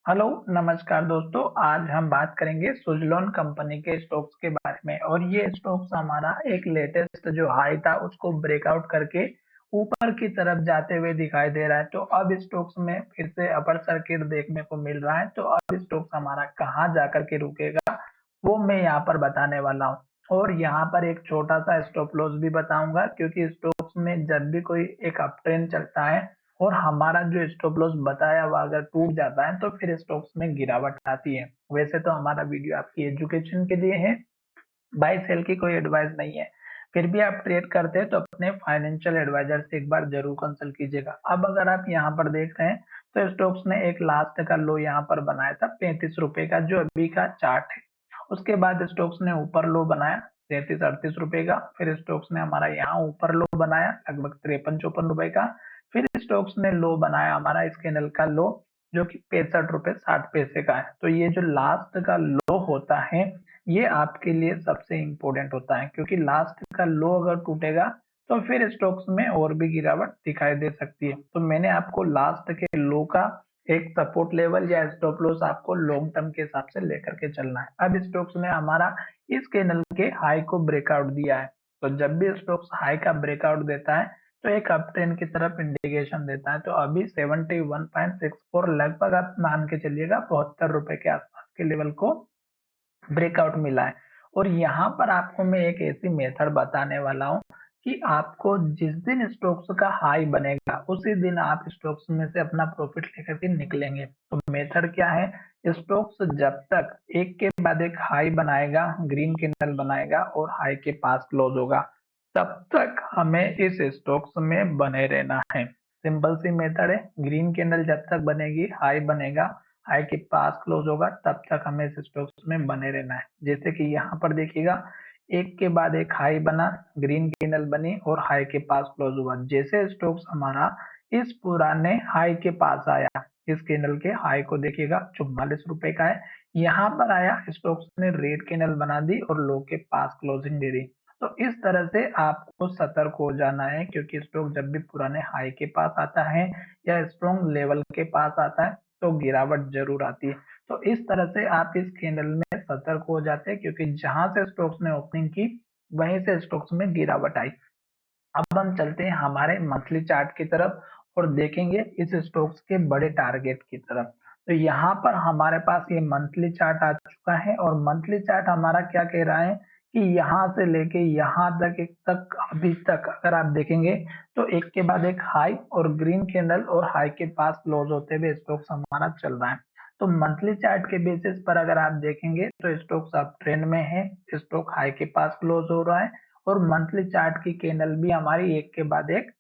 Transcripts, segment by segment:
Hello नमस्कार दोस्तों। आज हम बात करेंगे सुज़लोन कंपनी के स्टॉक्स के बारे में और ये स्टॉक्स हमारा एक लेटेस्ट जो हाई था उसको ब्रेकआउट करके ऊपर की तरफ जाते हुए दिखाई दे रहा है। तो अब स्टॉक्स में फिर से अपर सर्किट देखने को मिल रहा है। तो अब स्टॉक्स हमारा कहाँ जाकर के रुकेगा वो मैं यहाँ पर बताने वाला हूँ। और यहाँ पर एक छोटा सा स्टॉप लॉस भी बताऊंगा, क्योंकि स्टॉक्स में जब भी कोई एक अप ट्रेंड चलता है और हमारा जो स्टॉप लॉस बताया हुआ अगर टूट जाता है तो फिर स्टॉक्स में गिरावट आती है। वैसे तो हमारा वीडियो आपकी एजुकेशन के लिए है, बाय सेल की कोई एडवाइस नहीं है। फिर भी आप ट्रेड करते हैं तो अपने फाइनेंशियल एडवाइजर से एक बार जरूर कंसल्ट कीजिएगा। अब अगर आप यहाँ पर देख रहे हैं तो स्टॉक्स ने एक लास्ट का लो यहाँ पर बनाया था 35 रुपए का, जो अभी का चार्ट है। उसके बाद स्टॉक्स ने ऊपर लो बनाया 33-38 रुपए का। फिर स्टॉक्स ने हमारा यहाँ ऊपर लो बनाया लगभग 53-54 रुपए का। फिर स्टॉक्स ने लो बनाया हमारा इस कैंडल का लो, जो कि 65 रुपए 60 पैसे का है। तो ये जो लास्ट का लो होता है ये आपके लिए सबसे इम्पोर्टेंट होता है, क्योंकि लास्ट का लो अगर टूटेगा तो फिर स्टॉक्स में और भी गिरावट दिखाई दे सकती है। तो मैंने आपको लास्ट के लो का एक सपोर्ट लेवल या स्टॉप लॉस आपको लॉन्ग टर्म के हिसाब से लेकर के चलना है। अब स्टॉक्स ने हमारा इस कैंडल के हाई को ब्रेकआउट दिया है। तो जब भी स्टॉक्स हाई का ब्रेकआउट देता है तो एक अप ट्रेंड की तरफ इंडिकेशन देता है। तो अभी 71.64 लगभग आप मान के चलिएगा 72 रुपए के आसपास के लेवल को ब्रेकआउट मिला है। और यहाँ पर आपको मैं एक ऐसी मेथड बताने वाला हूँ कि आपको जिस दिन स्टॉक्स का हाई बनेगा उसी दिन आप स्टॉक्स में से अपना प्रॉफिट लेकर के निकलेंगे। तो मेथड क्या है? स्टॉक्स जब तक एक के बाद एक हाई बनाएगा, ग्रीन कैंडल बनाएगा और हाई के पास क्लोज होगा, तब तक हमें इस स्टॉक्स में बने रहना है। सिंपल सी मेथड है। ग्रीन कैंडल जब तक बनेगी, हाई बनेगा, हाई के पास क्लोज होगा, तब तक हमें इस स्टॉक्स में बने रहना है। जैसे कि यहाँ पर देखिएगा, एक के बाद एक हाई बना, ग्रीन कैंडल बनी और हाई के पास क्लोज हुआ। जैसे स्टॉक्स हमारा इस पुराने हाई के पास आया, इस कैंडल के हाई को देखिएगा 44 रुपए का है, यहाँ पर आया, स्टॉक्स ने रेड कैंडल बना दी और लो के पास क्लोजिंग दे दी। तो इस तरह से आपको सतर्क हो जाना है, क्योंकि स्टॉक जब भी पुराने हाई के पास आता है या स्ट्रॉन्ग लेवल के पास आता है तो गिरावट जरूर आती है। तो इस तरह से आप इस कैंडल में सतर्क हो जाते हैं, क्योंकि जहां से स्टॉक्स ने ओपनिंग की वहीं से स्टॉक्स में गिरावट आई। अब हम चलते हैं हमारे मंथली चार्ट की तरफ और देखेंगे इस स्टॉक्स के बड़े टारगेट की तरफ। तो यहाँ पर हमारे पास ये मंथली चार्ट आ चुका है और मंथली चार्ट हमारा क्या कह रहा है कि यहाँ से लेके यहाँ तक एक तक अभी तक अगर आप देखेंगे तो एक के बाद एक हाई और ग्रीन कैंडल और हाई के पास क्लोज होते हुए स्टॉक्स हमारा चल रहा है। तो मंथली चार्ट के बेसिस पर अगर आप देखेंगे तो स्टॉक्स अप ट्रेंड में है, स्टॉक हाई के पास क्लोज हो रहा है और मंथली चार्ट की कैंडल भी हमारी एक के बाद एक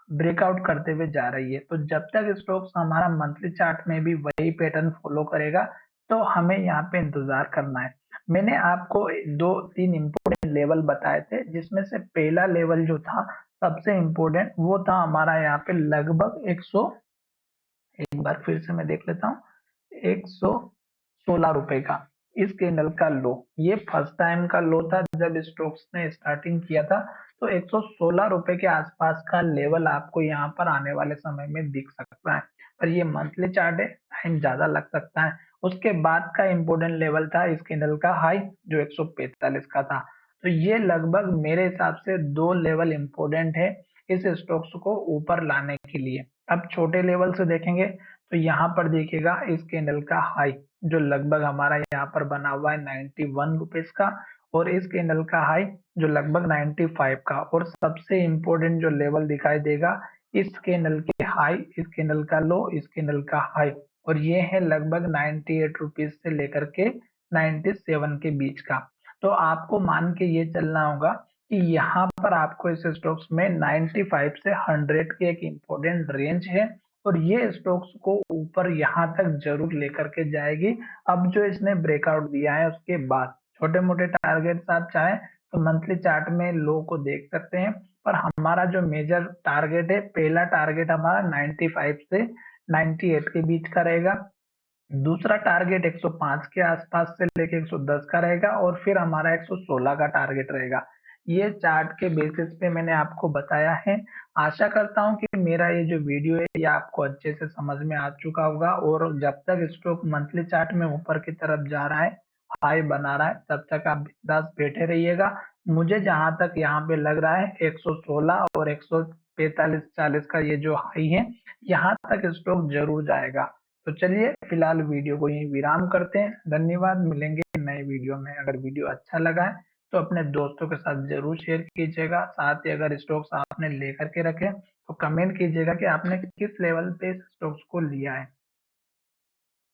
ब्रेकआउट करते हुए जा रही है। तो जब तक स्टॉक्स हमारा मंथली चार्ट में भी वही पैटर्न फॉलो करेगा तो हमें यहाँ पे इंतजार करना है। मैंने आपको दो तीन इंपोर्टेंट लेवल बताए थे, जिसमें से पहला लेवल जो था सबसे इंपोर्टेंट वो था हमारा यहाँ पे लगभग 100, एक बार फिर से मैं देख लेता हूँ, 116 रुपए का इस कैंडल का लो। ये फर्स्ट टाइम का लो था जब स्टॉक्स ने स्टार्टिंग किया था। तो 116 रुपए के आसपास का लेवल आपको यहाँ पर आने वाले समय में दिख सकता है, पर ये मंथली चार्ट है, टाइम ज्यादा लग सकता है। उसके बाद का इंपोर्टेंट लेवल था इस कैंडल का हाई, जो 145 का था। तो ये लगभग मेरे हिसाब से दो लेवल इंपोर्टेंट है इस स्टॉक्स को ऊपर लाने के लिए। अब छोटे लेवल से देखेंगे तो यहाँ पर देखिएगा इस कैंडल का हाई जो लगभग हमारा यहाँ पर बना हुआ है 91 रुपीज का, और इस कैंडल का हाई जो लगभग 95 का, और सबसे इम्पोर्टेंट जो लेवल दिखाई देगा इस कैंडल के हाई, इस कैंडल का लो, इस कैंडल का हाई, और ये है लगभग 98 रुपीज से लेकर के 97 के बीच का। तो आपको मान के ये चलना होगा कि यहाँ पर आपको इस स्टॉक्स में 95 से 100 की एक इम्पोर्टेंट रेंज है और ये स्टॉक्स को ऊपर यहाँ तक जरूर लेकर के जाएगी। अब जो इसने ब्रेकआउट दिया है उसके बाद छोटे मोटे टारगेट्स आप चाहें तो मंथली चार्ट में लो को देख सकते हैं, पर हमारा जो मेजर टारगेट है, पहला टारगेट हमारा 95 से 98 के बीच का रहेगा। दूसरा टारगेट 105 के आसपास से लेके 110 का रहेगा और फिर हमारा 116 का टारगेट रहेगा। ये चार्ट के बेसिस पे मैंने आपको बताया है। आशा करता हूँ कि मेरा ये जो वीडियो है ये आपको अच्छे से समझ में आ चुका होगा, और जब तक स्टॉक मंथली चार्ट में ऊपर की तरफ जा रहा है, हाई बना रहा है, तब तक आप बिंदास बैठे रहिएगा। मुझे जहां तक यहाँ पे लग रहा है 116 और 145-40 का ये जो हाई है, यहाँ तक स्टॉक जरूर जाएगा। तो चलिए फिलहाल वीडियो को यहीं विराम करते हैं। धन्यवाद, मिलेंगे नए वीडियो में। अगर वीडियो अच्छा लगा है तो अपने दोस्तों के साथ जरूर शेयर कीजिएगा। साथ ही अगर स्टॉक्स आपने लेकर के रखे तो कमेंट कीजिएगा कि आपने किस लेवल पे स्टॉक्स को लिया है।